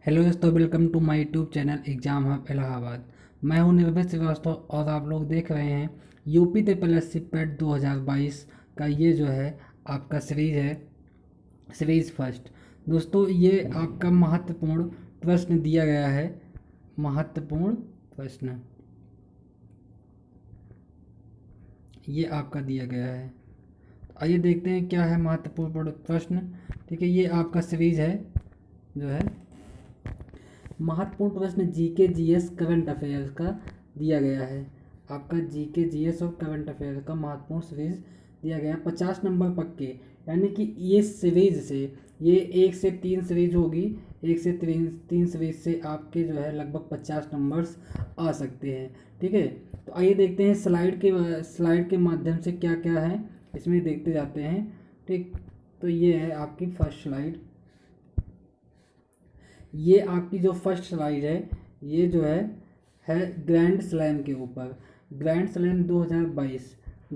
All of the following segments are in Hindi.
हेलो दोस्तों, welcome to my YouTube channel exam hub Allahabad. मैं हूं निर्भय श्रीवास्तव और आप लोग देख रहे हैं यूपी ट्रिपल एस सी पेट 2022 का ये जो है आपका सीरीज है, सीरीज फर्स्ट। दोस्तों, ये आपका महत्वपूर्ण प्रश्न दिया गया है, महत्वपूर्ण प्रश्न ये आपका दिया गया है। आइए देखते हैं क्या है महत्वपूर्ण प्रश्न। ठीक है, ये आपका सीरीज है जो है महत्वपूर्ण प्रश्न जीके जीएस करंट अफेयर्स का दिया गया है। आपका जीके जीएस और करंट अफेयर्स का महत्वपूर्ण सीरीज दिया गया है 50 नंबर पक्के, यानी कि ये सीरीज से ये 1 से 3 सीरीज होगी। 1 से 3 सीरीज से आपके जो है लगभग 50 नंबर्स आ सकते हैं। ठीक है, तो आइए देखते हैं स्लाइड के माध्यम से क्या क्या है इसमें देखते जाते हैं। ठीक, तो ये है आपकी फर्स्ट स्लाइड। ये आपकी जो फर्स्ट स्लाइड है ये जो है ग्रैंड स्लैम के ऊपर। ग्रैंड स्लैम 2022,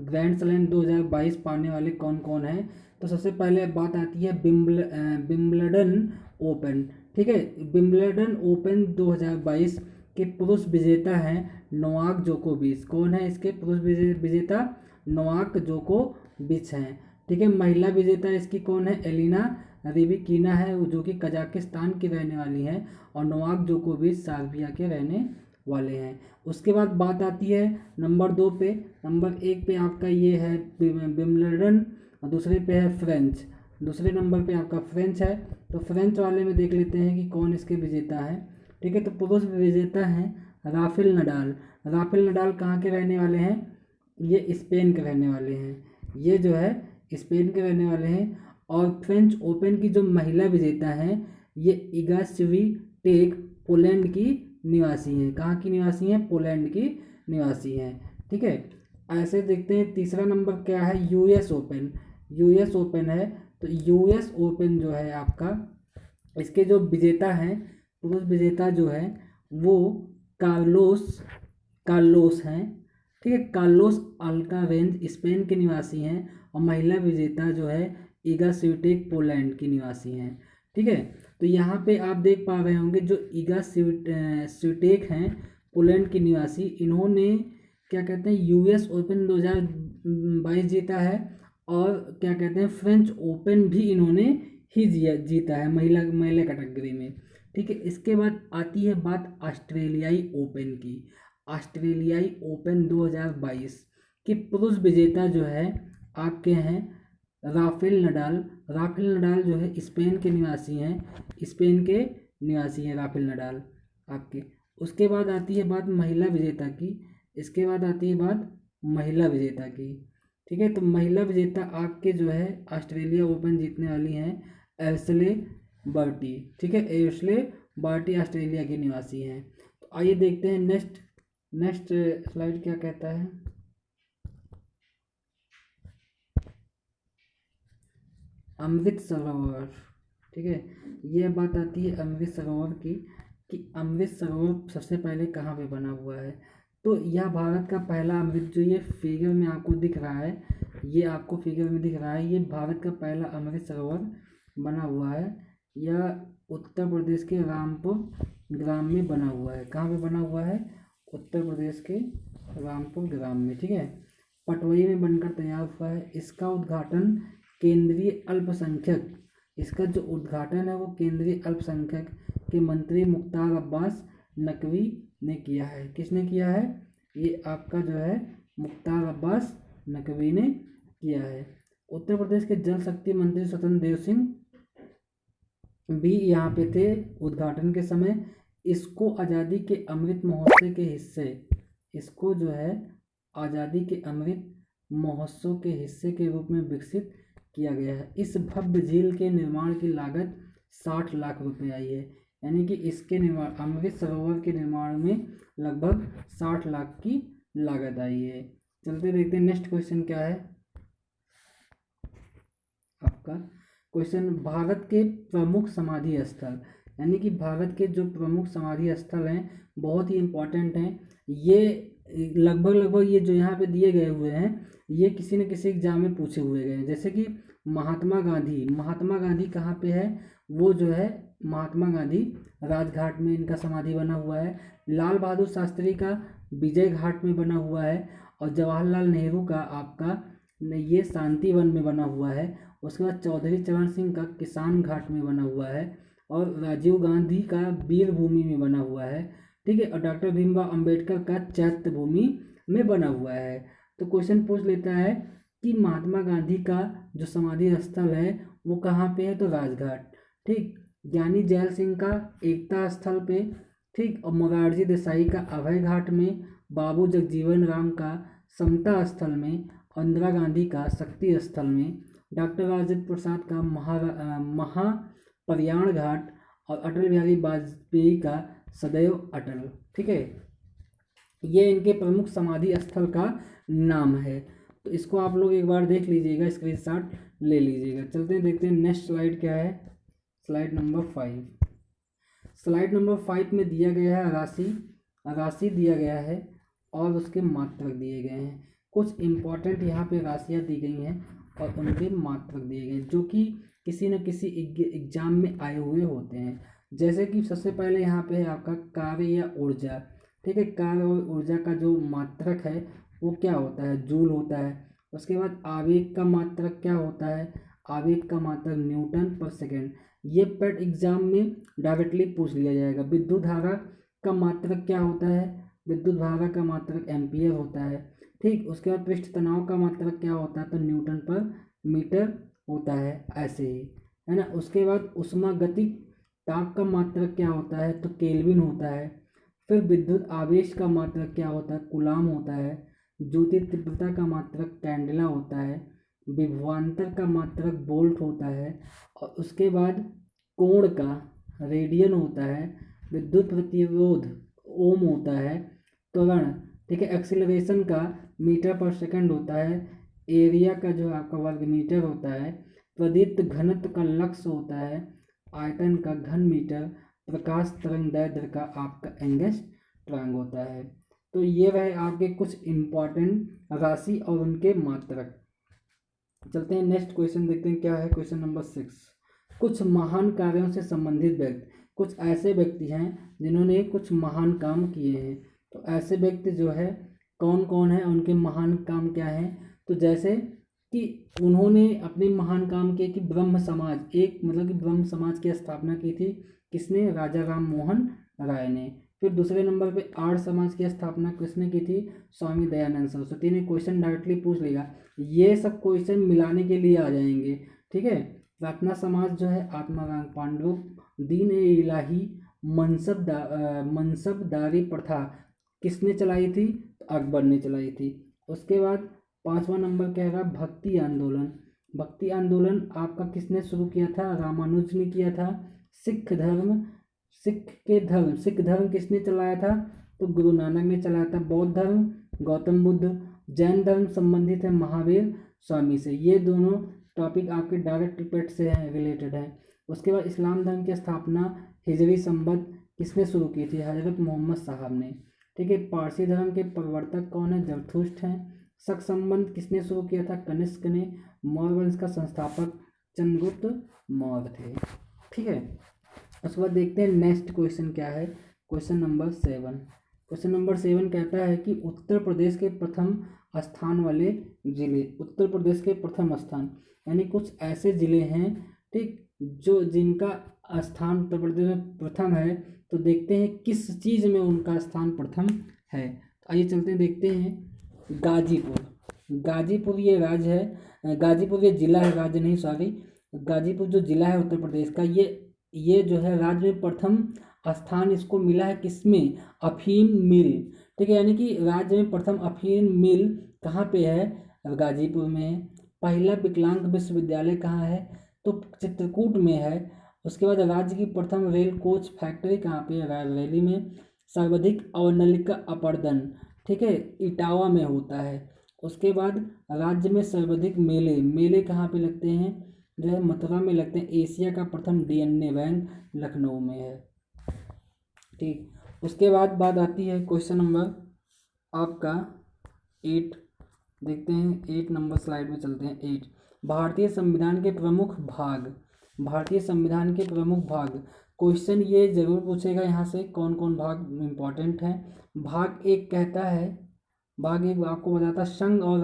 ग्रैंड स्लैम 2022 पाने वाले कौन कौन हैं। तो सबसे पहले बात आती है विंबलडन ओपन। ठीक है, विंबलडन ओपन 2022 के पुरुष विजेता हैं नोवाक जोकोविच। कौन है इसके पुरुष विजेता? नोवाक जोकोविच हैं। ठीक है, महिला विजेता इसकी कौन है? एलिना रिबिकिना है, जो कि कजाकिस्तान की रहने वाली हैं, और नोवाक जोकोविच सर्बिया के रहने वाले हैं। उसके बाद बात आती है नंबर 2 पे। नंबर 1 पे आपका ये है विंबलडन और दूसरे पे है फ्रेंच। दूसरे नंबर पे आपका फ्रेंच है। तो फ्रेंच वाले में देख लेते हैं कि कौन इसके विजेता है। ठीक है, तो पुरुष विजेता हैं राफेल नडाल। राफेल नडाल कहाँ के रहने वाले हैं? ये स्पेन के रहने वाले हैं। ये जो है स्पेन के रहने वाले हैं। और फ्रेंच ओपन की जो महिला विजेता हैं ये इगा स्विटेक पोलैंड की निवासी हैं। कहाँ की निवासी हैं? पोलैंड की निवासी हैं। ठीक है, ऐसे देखते हैं तीसरा नंबर क्या है? US open. यूएस ओपन है, तो यूएस ओपन जो है आपका, इसके जो विजेता हैं, पुरुष विजेता जो है वो कार्लोस कार्लोस हैं। ठीक है, कार्लोस अल्कारेंज स्पेन के निवासी हैं, और महिला विजेता जो है ईगा स्विटेक पोलैंड की निवासी हैं। ठीक है, तो यहाँ पे आप देख पा रहे होंगे जो ईगा स्विटेक हैं पोलैंड की निवासी, इन्होंने क्या कहते हैं यूएस ओपन 2022 जीता है, और क्या कहते हैं फ्रेंच ओपन भी इन्होंने ही जीता है महिला महिला कैटेगरी में। ठीक है, इसके बाद आती है बात ऑस्ट्रेलियाई ओपन की। ऑस्ट्रेलियाई ओपन 2022 के पुरुष विजेता जो है आपके हैं राफेल नडाल। राफेल नडाल जो है स्पेन के निवासी हैं, स्पेन के निवासी हैं राफेल नडाल आपके। उसके बाद आती है बात महिला विजेता की। इसके बाद आती है बात महिला विजेता की। ठीक है, तो महिला विजेता आपके जो है ऑस्ट्रेलिया ओपन जीतने वाली हैं एशले बर्टी। ठीक है, एशले बर्टी ऑस्ट्रेलिया की निवासी हैं। तो आइए देखते हैं नेक्स्ट स्लाइड क्या कहता है। अमृत सरोवर। ठीक है, यह बात आती है अमृत सरोवर की कि अमृत सरोवर सबसे पहले कहाँ पे बना हुआ है। तो यह भारत का पहला अमृत, जो ये फिगर में आपको दिख रहा है, ये आपको फिगर में दिख रहा है, ये भारत का पहला अमृत सरोवर बना हुआ है। यह उत्तर प्रदेश के रामपुर ग्राम में बना हुआ है। कहाँ पे बना हुआ है? उत्तर प्रदेश के रामपुर ग्राम में। ठीक है, पटवई में बनकर तैयार हुआ है। इसका उद्घाटन केंद्रीय अल्पसंख्यक, इसका जो उद्घाटन है वो केंद्रीय अल्पसंख्यक के मंत्री मुख्तार अब्बास नकवी ने किया है। किसने किया है? ये आपका जो है मुख्तार अब्बास नकवी ने किया है। उत्तर प्रदेश के जल शक्ति मंत्री स्वतंत्र देव सिंह भी यहाँ पे थे उद्घाटन के समय। इसको आज़ादी के अमृत महोत्सव के हिस्से, इसको जो है आज़ादी के अमृत महोत्सव के हिस्से के रूप में विकसित किया गया है। इस भव्य झील के निर्माण की लागत 60 लाख रुपए आई है, यानी कि इसके निर्माण, अमृत सरोवर के निर्माण में लगभग 60 लाख की लागत आई है। चलते देखते हैं नेक्स्ट क्वेश्चन क्या है आपका। क्वेश्चन, भारत के प्रमुख समाधि स्थल, यानी कि भारत के जो प्रमुख समाधि स्थल हैं बहुत ही इम्पोर्टेंट हैं। ये लगभग लगभग ये जो यहाँ पे दिए गए हुए हैं ये किसी न किसी एग्जाम में पूछे हुए गए हैं। जैसे कि महात्मा गांधी कहाँ पे है, वो जो है महात्मा गांधी राजघाट में इनका समाधि बना हुआ है। लाल बहादुर शास्त्री का विजय घाट में बना हुआ है। और जवाहरलाल नेहरू का आपका ये शांतिवन में बना हुआ है। उसके बाद चौधरी चरण सिंह का किसान घाट में बना हुआ है। और राजीव गांधी का वीर भूमि में बना हुआ है। ठीक है। और डॉक्टर भीमराव अंबेडकर का चैत्य भूमि में बना हुआ है। तो क्वेश्चन पूछ लेता है कि महात्मा गांधी का जो समाधि स्थल है वो कहाँ पे है, तो राजघाट। ठीक। ज्ञानी जैल सिंह का एकता स्थल पे। ठीक। और मोरारजी देसाई का अभय घाट में। बाबू जगजीवन राम का समता स्थल में। इंदिरा गांधी का शक्ति स्थल में। डॉक्टर राजेंद्र प्रसाद का महाप्रयाण घाट। और अटल बिहारी वाजपेयी का सदैव अटल। ठीक है। ये इनके प्रमुख समाधि स्थल का नाम है। तो इसको आप लोग एक बार देख लीजिएगा, स्क्रीनशॉट ले लीजिएगा। चलते हैं, देखते हैं नेक्स्ट स्लाइड क्या है। Slide number 5। स्लाइड नंबर 5 में दिया गया है राशि दिया गया है और उसके मात्रक दिए गए हैं। कुछ इम्पॉर्टेंट यहाँ पे राशियाँ दी गई हैं और उनके मात्रक दिए गए हैं जो कि किसी न किसी एग्जाम में आए हुए होते हैं। जैसे कि सबसे पहले यहाँ पे है आपका कार्य या ऊर्जा। ठीक है। कार्य और ऊर्जा का जो मात्रक है वो क्या होता है, जूल होता है। उसके बाद आवेग का मात्रक क्या होता है, आवेग का मात्रक न्यूटन पर सेकेंड। ये पेट एग्जाम में डायरेक्टली पूछ लिया जाएगा। विद्युत धारा का मात्रक क्या होता है, विद्युत धारा का मात्रक एम्पियर होता है। ठीक। उसके बाद पृष्ठ तनाव का मात्रक क्या होता है, तो न्यूटन पर मीटर होता है, ऐसे ही है ना। उसके बाद उष्मागतिक ताप का मात्रक क्या होता है, तो केल्विन होता है। फिर विद्युत आवेश का मात्रक क्या होता है, कूलाम होता है। ज्योति तीव्रता का मात्रक कैंडेला होता है। विभवांतर का मात्रक वोल्ट होता है। और उसके बाद कोण का रेडियन होता है। विद्युत प्रतिरोध ओम होता है। त्वरण, ठीक है, एक्सीलरेशन का मीटर पर सेकंड होता है। एरिया का जो आपका वर्ग मीटर होता है। प्रदीप्त घनत्व का लक्स होता है। आयतन का घन मीटर। प्रकाश तरंग दैर्ध्य का आपका एंगस्ट्रॉम होता है। तो ये रहे आपके कुछ इम्पॉर्टेंट राशि और उनके मात्रक। चलते हैं नेक्स्ट क्वेश्चन देखते हैं क्या है। Question number 6। कुछ महान कार्यों से संबंधित व्यक्ति। कुछ ऐसे व्यक्ति हैं जिन्होंने कुछ महान काम किए हैं। तो ऐसे व्यक्ति जो है कौन कौन है, उनके महान काम क्या हैं। तो जैसे कि उन्होंने अपने महान काम किए कि ब्रह्म समाज, एक मतलब कि ब्रह्म समाज की स्थापना की थी किसने, राजा राम मोहन राय ने। फिर दूसरे नंबर पे आर्य समाज की स्थापना किसने की थी, स्वामी दयानंद सरस्वती ने। क्वेश्चन डायरेक्टली पूछ लेगा, ये सब क्वेश्चन मिलाने के लिए आ जाएंगे। ठीक है। प्रार्थना समाज जो है आत्माराम पांडु। दीन ए इलाही मनसबदारी प्रथा किसने चलाई थी, तो अकबर ने चलाई थी। उसके बाद 5वां नंबर कह रहा भक्ति आंदोलन। भक्ति आंदोलन आपका किसने शुरू किया था, रामानुज ने किया था। सिख धर्म किसने चलाया था, तो गुरु नानक ने चलाया था। बौद्ध धर्म गौतम बुद्ध। जैन धर्म संबंधित है महावीर स्वामी से। ये दोनों टॉपिक आपके डायरेक्ट रिपेट से हैं, रिलेटेड हैं। उसके बाद इस्लाम धर्म की स्थापना हिजरी संबत किसने शुरू की थी, हजरत मोहम्मद साहब ने। ठीक है। पारसी धर्म के प्रवर्तक कौन है, जरथुष्ट हैं। शक संबंध किसने शुरू किया था, कनिष्क ने। मौर्य वंश का संस्थापक चंद्रगुप्त मौर्य थे। ठीक है। उसके बाद देखते हैं नेक्स्ट क्वेश्चन क्या है। Question number 7। क्वेश्चन नंबर 7 कहता है कि उत्तर प्रदेश के प्रथम स्थान वाले जिले। उत्तर प्रदेश के प्रथम स्थान यानी कुछ ऐसे जिले हैं, ठीक, जो जिनका स्थान उत्तर प्रदेश में प्रथम है। तो देखते हैं किस चीज़ में उनका स्थान प्रथम है। तो आइए चलते हैं देखते हैं। गाजीपुर ये राज्य है, गाजीपुर ये जिला है, राज्य नहीं सॉरी। गाजीपुर जो जिला है उत्तर प्रदेश का, ये जो है राज्य में प्रथम स्थान इसको मिला है किसमें, अफीम मिल। ठीक है। यानी कि राज्य में प्रथम अफीम मिल कहाँ पे है, गाजीपुर में है। पहला विकलांग विश्वविद्यालय कहाँ है, तो चित्रकूट में है। उसके बाद राज्य की प्रथम रेल कोच फैक्ट्री कहाँ पे है, रायबरेली में। सर्वाधिक अवनलिका अपर्दन, ठीक है, इटावा में होता है। उसके बाद राज्य में सर्वाधिक मेले कहाँ पे लगते हैं, जो है मथुरा में लगते हैं। एशिया का प्रथम डीएनए बैंक लखनऊ में है। ठीक। उसके बाद बात आती है क्वेश्चन नंबर आपका 8 देखते हैं, 8 नंबर स्लाइड में चलते हैं। 8 भारतीय संविधान के प्रमुख भाग। भारतीय संविधान के प्रमुख भाग, क्वेश्चन ये जरूर पूछेगा यहाँ से कौन कौन भाग इम्पोर्टेंट है। भाग 1 कहता है, भाग 1 आपको बताता संघ और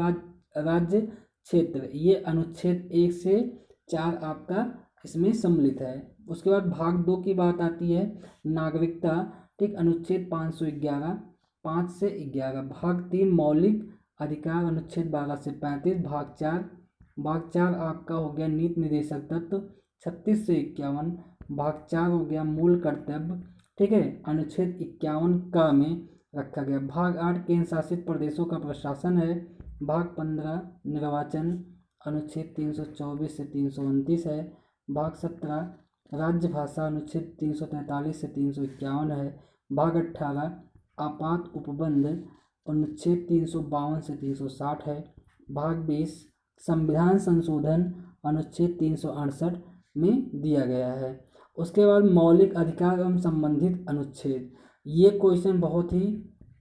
राज्य क्षेत्र, ये अनुच्छेद 1 से 4 आपका इसमें सम्मिलित है। उसके बाद भाग 2 की बात आती है, नागरिकता, ठीक, अनुच्छेद 511 5 से 11। भाग 3 मौलिक अधिकार, अनुच्छेद 12 से 35। भाग 4 आपका हो गया नीति निर्देशक तत्व, 36 से 51। भाग 4 हो गया मूल कर्तव्य, ठीक है, अनुच्छेद 51 का में रखा गया। भाग 8 केंद्र शासित प्रदेशों का प्रशासन है। भाग 15 निर्वाचन, अनुच्छेद 324 से 329 है। भाग 17 राज्य भाषा, अनुच्छेद 343 से 351 है। भाग 18 आपात उपबंध, अनुच्छेद 352 से 360 है। भाग 20 संविधान संशोधन, अनुच्छेद 368 में दिया गया है। उसके बाद मौलिक अधिकार एवं संबंधित अनुच्छेद, ये क्वेश्चन बहुत ही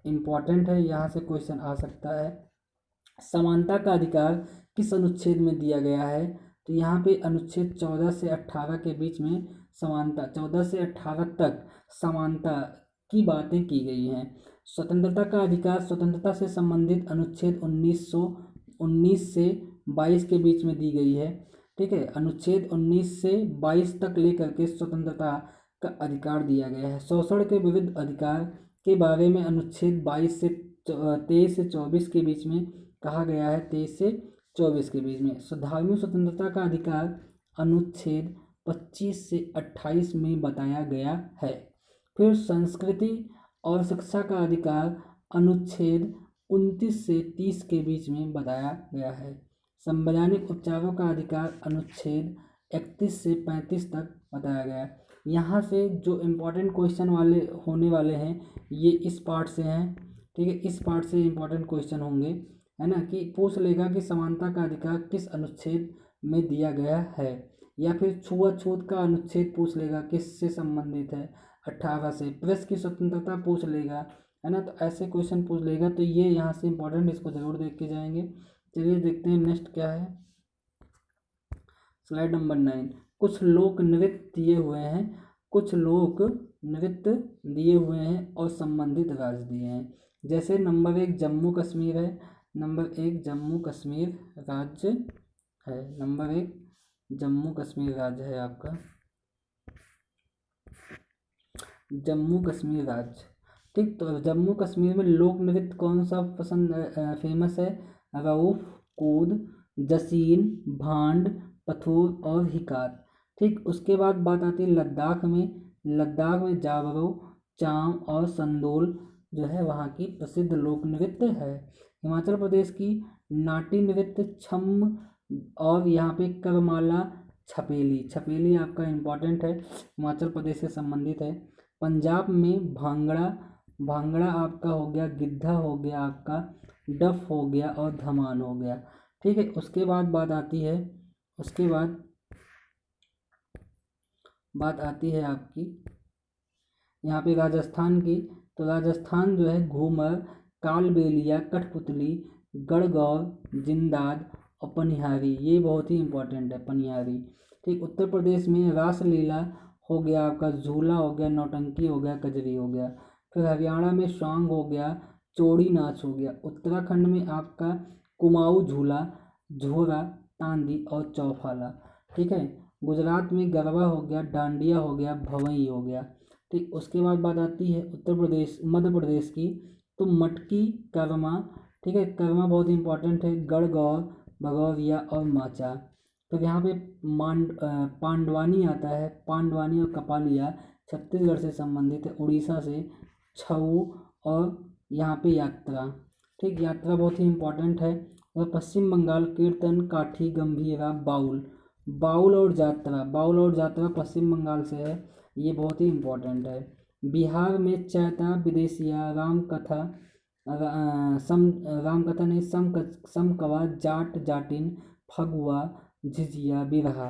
इम्पोर्टेंट है, यहाँ से क्वेश्चन आ सकता है। समानता का अधिकार किस अनुच्छेद में दिया गया है, तो यहाँ पे अनुच्छेद 14 से 18 के बीच में समानता, 14 से 18 तक समानता की बातें की गई हैं। स्वतंत्रता का अधिकार, स्वतंत्रता से संबंधित अनुच्छेद 1919 से 22 के बीच में दी गई है, ठीक है। अनुच्छेद 19 से 22 तक लेकर के स्वतंत्रता का अधिकार दिया गया है। शोषण के विरुद्ध अधिकार के बारे में अनुच्छेद 23 से 24 के बीच में कहा गया है, 23 से 24 के बीच में। धार्मिक स्वतंत्रता का अधिकार अनुच्छेद 25 से 28 में बताया गया है। फिर संस्कृति और शिक्षा का अधिकार अनुच्छेद 29 से 30 के बीच में बताया गया है। संवैधानिक उपचारों का अधिकार अनुच्छेद 31 से 35 तक बताया गया है। यहाँ से जो इम्पोर्टेंट क्वेश्चन होने वाले हैं ये इस पार्ट से हैं, ठीक है, इस पार्ट से इम्पोर्टेंट क्वेश्चन होंगे, है ना, कि पूछ लेगा कि समानता का अधिकार किस अनुच्छेद में दिया गया है, या फिर छुआछूत का अनुच्छेद पूछ लेगा किससे संबंधित है, 18 से। प्रेस की स्वतंत्रता पूछ लेगा, है ना, तो ऐसे क्वेश्चन पूछ लेगा, तो ये यहाँ से इम्पोर्टेंट, इसको जरूर देख के जाएंगे। चलिए देखते हैं नेक्स्ट क्या है, स्लाइड नंबर 9। कुछ लोक नृत्य दिए हुए हैं, कुछ लोक नृत्य दिए हुए हैं और संबंधित राज्य दिए हैं। जैसे नंबर 1 जम्मू कश्मीर है, नंबर 1 जम्मू कश्मीर राज्य है, नंबर 1 जम्मू कश्मीर राज्य है आपका, जम्मू कश्मीर राज्य, ठीक। तो जम्मू कश्मीर में लोक नृत्य कौन सा फेमस है, रऊफ, कूद, जसीन, भांड, पथूर और हिकार, ठीक। उसके बाद बात आती है लद्दाख में। लद्दाख में जावरो, चाम और संदोल जो है वहाँ की प्रसिद्ध लोक नृत्य है। हिमाचल प्रदेश की नाटी नृत्य छम, और यहाँ पे करमाला, छपेली, छपेली आपका इम्पोर्टेंट है, हिमाचल प्रदेश से संबंधित है। पंजाब में भांगड़ा, भांगड़ा आपका हो गया, गिद्धा हो गया आपका, डफ हो गया और धमान हो गया, ठीक है। उसके बाद बात आती है, उसके बाद बात आती है आपकी यहाँ पे राजस्थान की। तो राजस्थान जो है घूमर, कालबेलिया, कठपुतली, गणगौर, जिंदाद और पनिहारी, ये बहुत ही इंपॉर्टेंट है, पनिहारी, ठीक। उत्तर प्रदेश में रासलीला हो गया आपका, झूला हो गया, नौटंकी हो गया, कजरी हो गया। फिर हरियाणा में स्वांग हो गया, चौड़ी नाच हो गया। उत्तराखंड में आपका कुमाऊँ झूला, झोरा, तांदी और चौफाला, ठीक है। गुजरात में गरबा हो गया, डांडिया हो गया, भवई हो गया, ठीक। उसके बाद बात आती है उत्तर प्रदेश मध्य प्रदेश की, तो मटकी, कर्मा, ठीक है, कर्मा बहुत इंपॉर्टेंट है, गणगौर, भगौरिया और माचा। तो यहाँ पे पांडवानी आता है, पांडवानी और कपालिया छत्तीसगढ़ से संबंधित है। उड़ीसा से छऊ और यहाँ पे यात्रा, ठीक, यात्रा बहुत ही इंपॉर्टेंट है। और पश्चिम बंगाल कीर्तन, काठी, गंभीरा, बाउल, बाउल और जात्रा, बाउल और जात्रा पश्चिम बंगाल से है, ये बहुत ही इम्पोर्टेंट है। बिहार में चैता, विदेशिया, रामकथा, रामकथा नहीं, समकवा, जाट, जाटिन, फगुआ, झिझिया, बिरहा।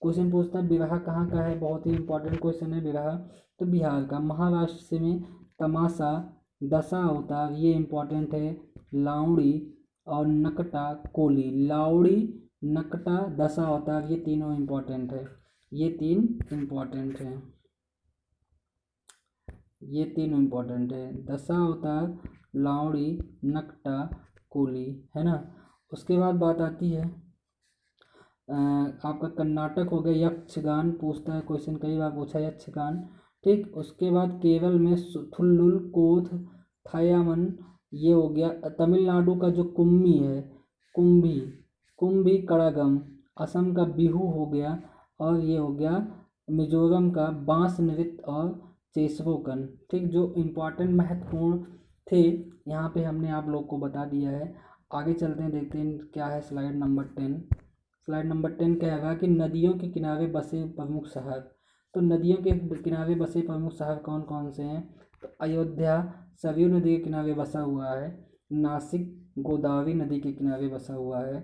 क्वेश्चन पूछता है बिरहा कहाँ का है, बहुत ही इंपॉर्टेंट क्वेश्चन है बिरहा, तो बिहार का। महाराष्ट्र में तमाशा, दशा अवतार ये इम्पोर्टेंट है, लावड़ी और नकटा कोली। लावड़ी, नकटा, दशा अवतार ये तीनों इम्पोर्टेंट है, ये तीन इम्पोर्टेंट है, ये तीन इम्पोर्टेंट है, दशा अवतार, लावड़ी, नकटा, कोली, है ना। उसके बाद बात आती है आपका कर्नाटक हो गया, यक्षगान पूछता है क्वेश्चन, कई बार पूछा है यक्षगान, ठीक। उसके बाद केरल में थुल्लुल कोथ थायामन, ये हो गया। तमिलनाडु का जो कुम्मी है, कुंभी, कुंभी कड़ागम। असम का बिहू हो गया, और ये हो गया मिजोरम का बांस नृत्य और चेसरोकन, ठीक। जो इम्पोर्टेंट महत्वपूर्ण थे यहाँ पे हमने आप लोग को बता दिया है। आगे चलते हैं, देखते हैं क्या है स्लाइड नंबर 10। स्लाइड नंबर 10 कहेगा कि नदियों के किनारे बसे प्रमुख शहर। तो नदियों के किनारे बसे प्रमुख शहर कौन कौन से हैं? तो अयोध्या सरयू नदी के किनारे बसा हुआ है, नासिक गोदावरी नदी के किनारे बसा हुआ है,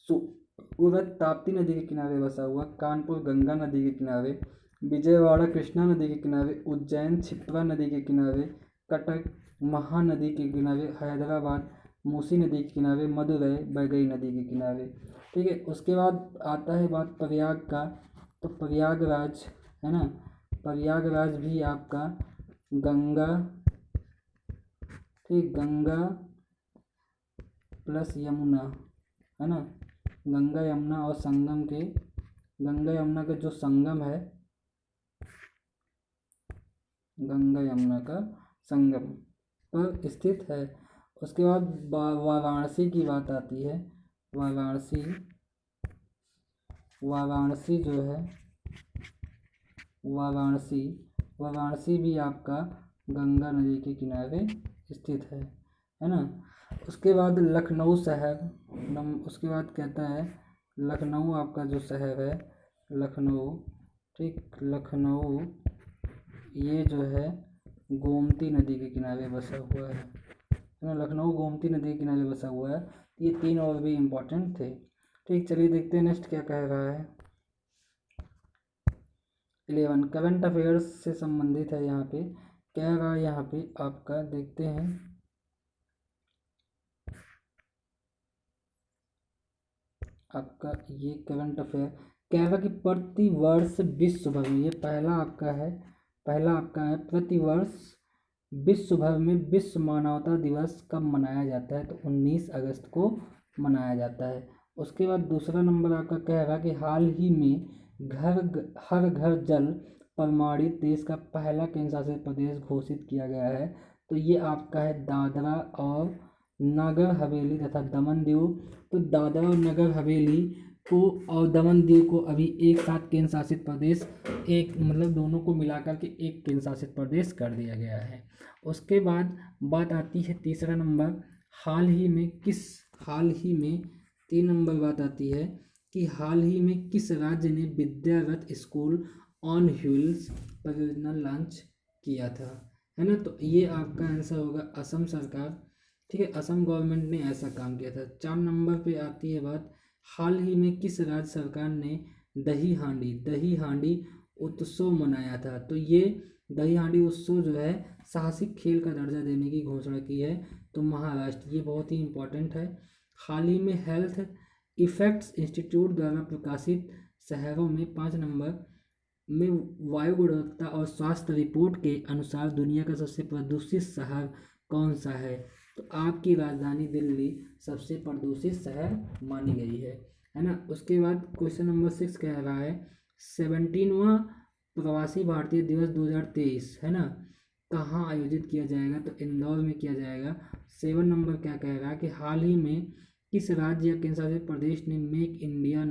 सूरत ताप्ती नदी के किनारे बसा हुआ, कानपुर गंगा नदी के किनारे, विजयवाड़ा कृष्णा नदी के किनारे, उज्जैन क्षिप्रा नदी के किनारे, कटक महानदी के किनारे, हैदराबाद मूसी नदी के किनारे, मदुरई बैगई नदी के किनारे, ठीक है। उसके बाद आता है बात प्रयाग का। तो प्रयागराज, है ना, प्रयागराज भी आपका गंगा, ठीक, गंगा प्लस यमुना, है ना, गंगा यमुना और संगम के, गंगा यमुना का जो संगम है, गंगा यमुना का संगम पर स्थित है। उसके बाद वाराणसी की बात आती है। वाराणसी, वाराणसी जो है, वाराणसी, वाराणसी भी आपका गंगा नदी के किनारे स्थित है ना। उसके बाद लखनऊ शहर, उसके बाद कहता है लखनऊ आपका जो शहर है, लखनऊ, ठीक, लखनऊ ये जो है गोमती नदी के किनारे बसा हुआ है ना। लखनऊ गोमती नदी के किनारे बसा हुआ है। ये तीन और भी इम्पोर्टेंट थे, ठीक। चलिए देखते हैं नेक्स्ट क्या कह रहा है। 11 करंट अफेयर्स से संबंधित है, यहाँ पे कह रहा है, यहाँ पे आपका देखते हैं। आपका ये करंट अफेयर कह रहा कि प्रति वर्ष विश्व भर में, ये पहला आपका है, पहला आपका है, प्रति वर्ष विश्व भर में विश्व मानवता दिवस कब मनाया जाता है? तो 19 अगस्त को मनाया जाता है। उसके बाद दूसरा नंबर आपका कह रहा कि हाल ही में हर घर जल प्रमाणित देश का पहला केंद्र शासित प्रदेश घोषित किया गया है। तो ये आपका है दादरा और नगर हवेली तथा दमन दीव। तो दादरा और नगर हवेली को और दमन दीव को अभी एक साथ केंद्र शासित प्रदेश, एक मतलब दोनों को मिलाकर के एक केंद्र शासित प्रदेश कर दिया गया है। उसके बाद बात आती है तीसरा नंबर, हाल ही में 3 नंबर बात आती है कि हाल ही में किस राज्य ने विद्यारथ स्कूल ऑन व्हील्स परियोजना लॉन्च किया था, है ना। तो ये आपका आंसर होगा असम सरकार, ठीक है, असम गवर्नमेंट ने ऐसा काम किया था। 4 नंबर पे आती है बात, हाल ही में किस राज्य सरकार ने दही हांडी उत्सव मनाया था। तो ये दही हांडी उत्सव जो है साहसिक खेल का दर्जा देने की घोषणा की है, तो महाराष्ट्र, ये बहुत ही इम्पोर्टेंट है। हाल ही में हेल्थ इफेक्ट्स इंस्टीट्यूट द्वारा प्रकाशित शहरों में 5 नंबर में वायु गुणवत्ता और स्वास्थ्य रिपोर्ट के अनुसार दुनिया का सबसे प्रदूषित शहर कौन सा है? तो आपकी राजधानी दिल्ली सबसे प्रदूषित शहर मानी गई है ना। उसके बाद क्वेश्चन नंबर 6 कह रहा है 17वां प्रवासी भारतीय दिवस 2023, है ना, कहाँ आयोजित किया जाएगा? तो इंदौर में किया जाएगा। 7 नंबर क्या कह रहा है कि हाल ही में किस राज्य या केंद्र शासित प्रदेश ने make India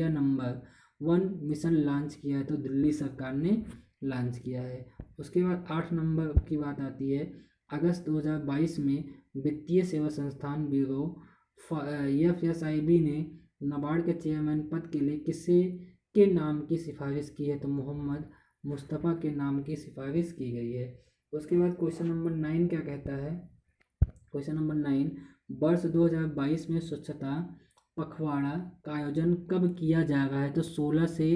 number 1 mission launch किया है? तो दिल्ली सरकार ने लॉन्च किया है। उसके बाद 8 नंबर की बात आती है, अगस्त 2022 में वित्तीय सेवा संस्थान ब्यूरो FSIB ने नाबार्ड के चेयरमैन पद के लिए किसे के नाम की सिफारिश की है? तो मोहम्मद मुस्तफ़ा के नाम की सिफारिश की गई है। उसके बाद क्वेश्चन नंबर 9 क्या कहता है? क्वेश्चन नंबर 9, वर्ष 2022 में स्वच्छता पखवाड़ा का आयोजन कब किया जा रहा है? तो 16 से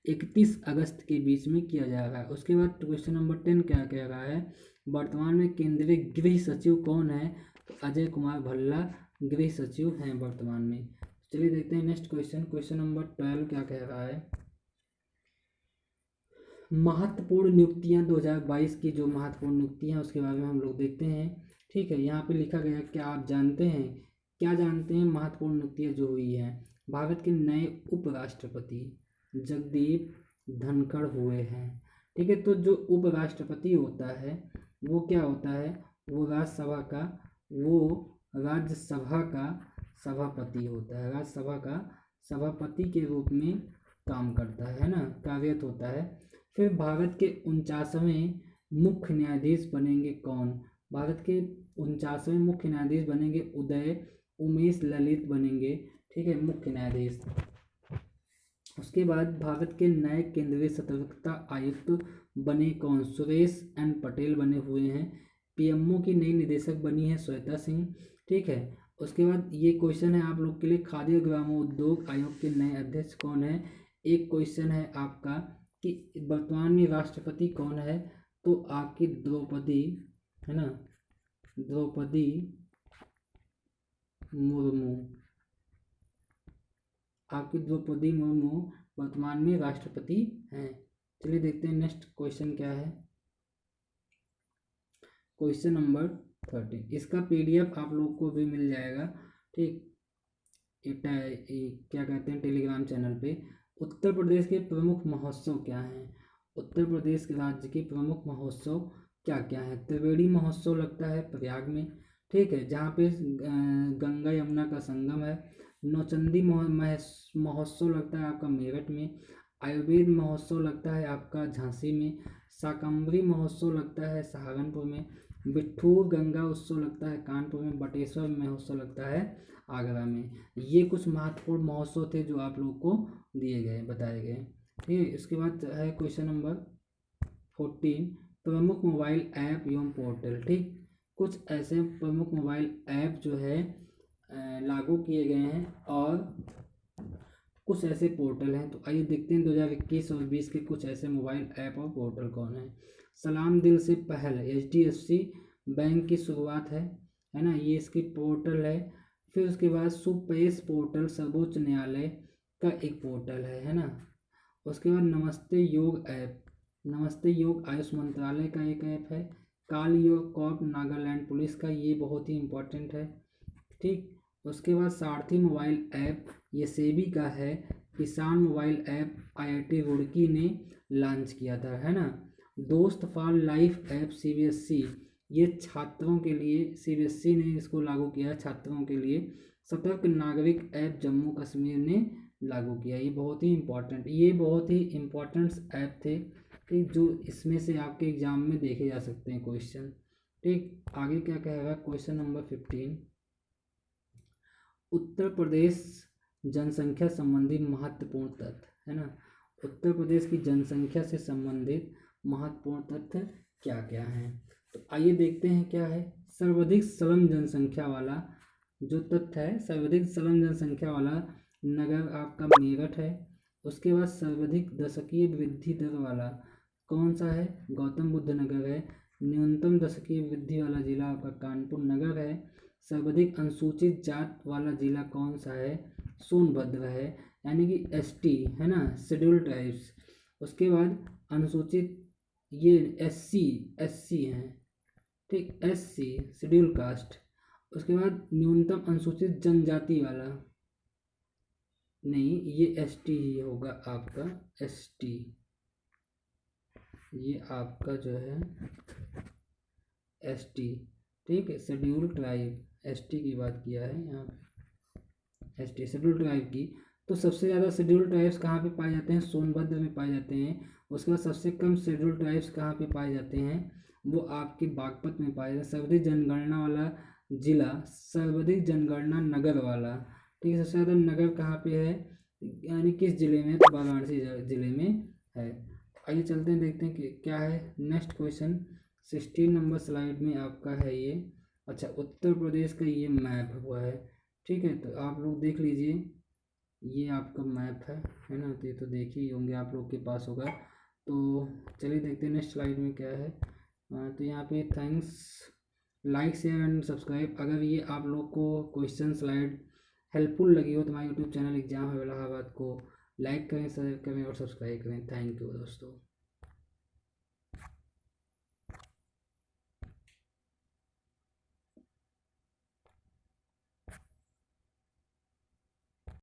31 अगस्त के बीच में किया जा रहा है। उसके बाद क्वेश्चन नंबर 10 क्या कह रहा है, वर्तमान में केंद्रीय गृह सचिव कौन है, तो अजय कुमार भल्ला गृह सचिव हैं वर्तमान में। चलिए देखते हैं नेक्स्ट क्वेश्चन। क्वेश्चन नंबर 12 क्या कह रहा है, महत्वपूर्ण नियुक्तियां 2022 की जो महत्वपूर्ण नियुक्तियां हैं उसके बारे में हम लोग देखते हैं। ठीक है, यहाँ पे लिखा गया क्या आप जानते हैं, क्या जानते हैं महत्वपूर्ण नियुक्तियां जो हुई हैं। भारत के नए उपराष्ट्रपति जगदीप धनखड़ हुए हैं। ठीक है, तो जो उपराष्ट्रपति होता है वो क्या होता है, वो राज्यसभा का सभापति होता है, राज्यसभा का सभापति के रूप में काम करता है ना, कार्यरत होता है। फिर भारत के 49वें मुख्य न्यायाधीश बनेंगे कौन, भारत के 49वें मुख्य न्यायाधीश बनेंगे उदय उमेश ललित बनेंगे, ठीक है, मुख्य न्यायाधीश। उसके बाद भारत के नए केंद्रीय सतर्कता आयुक्त बने कौन, सुरेश एन पटेल बने हुए हैं। पीएमओ की नई निदेशक बनी है श्वेता सिंह। ठीक है, उसके बाद ये क्वेश्चन है आप लोग के लिए, खाद्य ग्रामोद्योग आयोग के नए अध्यक्ष कौन है। एक क्वेश्चन है आपका कि वर्तमान में राष्ट्रपति कौन है, तो आपकी द्रौपदी है ना, द्रौपदी मुर्मू, आपकी द्रौपदी मुर्मू वर्तमान में राष्ट्रपति हैं। चलिए देखते हैं नेक्स्ट क्वेश्चन क्या है। क्वेश्चन नंबर 13, इसका पीडीएफ आप लोग को भी मिल जाएगा। ठीक, क्या कहते हैं टेलीग्राम चैनल पे। उत्तर प्रदेश के प्रमुख महोत्सव क्या हैं, उत्तर प्रदेश के राज्य के प्रमुख महोत्सव क्या क्या है। त्रिवेणी महोत्सव लगता है प्रयाग में, ठीक है, जहाँ पे गंगा यमुना का संगम है। नौचंदी महोत्सव लगता है आपका मेरठ में। आयुर्वेद महोत्सव लगता है आपका झांसी में। शाकंभरी महोत्सव लगता है सहारनपुर में। बिठूर गंगा उत्सव लगता है कानपुर में। बटेश्वर महोत्सव लगता है आगरा में। ये कुछ महत्वपूर्ण महोत्सव थे जो आप लोग को दिए गए, बताए गए। ठीक है, इसके बाद है क्वेश्चन नंबर 14, प्रमुख मोबाइल ऐप एवं पोर्टल। ठीक, कुछ ऐसे प्रमुख मोबाइल ऐप जो है लागू किए गए हैं और कुछ ऐसे पोर्टल हैं। तो आइए देखते हैं 2021 और 20 के कुछ ऐसे मोबाइल ऐप और पोर्टल कौन है। सलाम दिल से पहल HDFC बैंक की शुरुआत है ना, ये इसकी पोर्टल है। फिर उसके बाद सुपेश पोर्टल सर्वोच्च न्यायालय का एक पोर्टल है ना। उसके बाद नमस्ते योग ऐप, नमस्ते योग आयुष मंत्रालय का एक ऐप है। काल योग कॉर्प नागालैंड पुलिस का, ये बहुत ही इम्पोर्टेंट है। ठीक, उसके बाद सारथी मोबाइल ऐप, ये सेबी का है। किसान मोबाइल ऐप IIT रुड़की ने लॉन्च किया था, है ना। दोस्त फॉर लाइफ ऐप CBSE, ये छात्रों के लिए, CBSE ने इसको लागू किया छात्रों के लिए। सतर्क नागरिक ऐप जम्मू कश्मीर ने लागू किया, ये बहुत ही इम्पोर्टेंट, ये बहुत ही इम्पोर्टेंट ऐप थे, ठीक, जो इसमें से आपके एग्जाम में देखे जा सकते हैं क्वेश्चन। ठीक, आगे क्या कहेगा क्वेश्चन नंबर 15, उत्तर प्रदेश जनसंख्या संबंधी महत्वपूर्ण तथ्य, है ना। उत्तर प्रदेश की जनसंख्या से संबंधित महत्वपूर्ण तथ्य क्या क्या हैं, तो आइए देखते हैं क्या है। सर्वाधिक सलन जनसंख्या वाला जो तथ्य है, सर्वाधिक सलन जनसंख्या वाला नगर आपका मेरठ है। उसके बाद सर्वाधिक दशकीय वृद्धि दर वाला कौन सा है, गौतम बुद्ध नगर है। न्यूनतम दशकीय वृद्धि वाला जिला आपका कानपुर नगर है। सर्वाधिक अनुसूचित जात वाला जिला कौन सा है, सोनभद्र है, यानी कि ST है ना, शेड्यूल ट्राइब्स। उसके बाद अनुसूचित ये SC हैं, ठीक, SC शेड्यूल कास्ट। उसके बाद न्यूनतम अनुसूचित जनजाति वाला नहीं, ये ST ही होगा आपका, ST, ये आपका जो है ST, ठीक है, शेड्यूल ट्राइब ST की बात किया है यहाँ पे, ST शेड्यूल ट्राइब की। तो सबसे ज़्यादा शेड्यूल ट्राइब्स कहाँ पे पाए जाते हैं, सोनभद्र में पाए जाते हैं। उसके बाद सबसे कम शेड्यूल ट्राइब्स कहाँ पे पाए जाते हैं, वो आपके बागपत में पाए जाते हैं। सर्वाधिक जनगणना वाला जिला, सर्वाधिक जनगणना नगर वाला, ठीक है, सबसे ज़्यादा नगर कहाँ पे है, यानी किस जिले में, तो वाराणसी जिले में है। आइए चलते हैं, देखते हैं कि क्या है नेक्स्ट क्वेश्चन। 16 नंबर स्लाइड में आपका है ये, अच्छा, उत्तर प्रदेश का ये मैप हुआ है, ठीक है, तो आप लोग देख लीजिए ये आपका मैप है ना। तो ये तो देख ही होंगे, आप लोग के पास होगा। तो चलिए देखते हैं नेक्स्ट स्लाइड में क्या है। तो यहाँ पे thanks, like share and subscribe. अगर ये आप लोग को क्वेश्चन स्लाइड हेल्पफुल लगी हो तो हमारे यूट्यूब चैनल एग्जाम है इलाहाबाद को लाइक करें, शेयर करें और सब्सक्राइब करें। थैंक यू दोस्तों।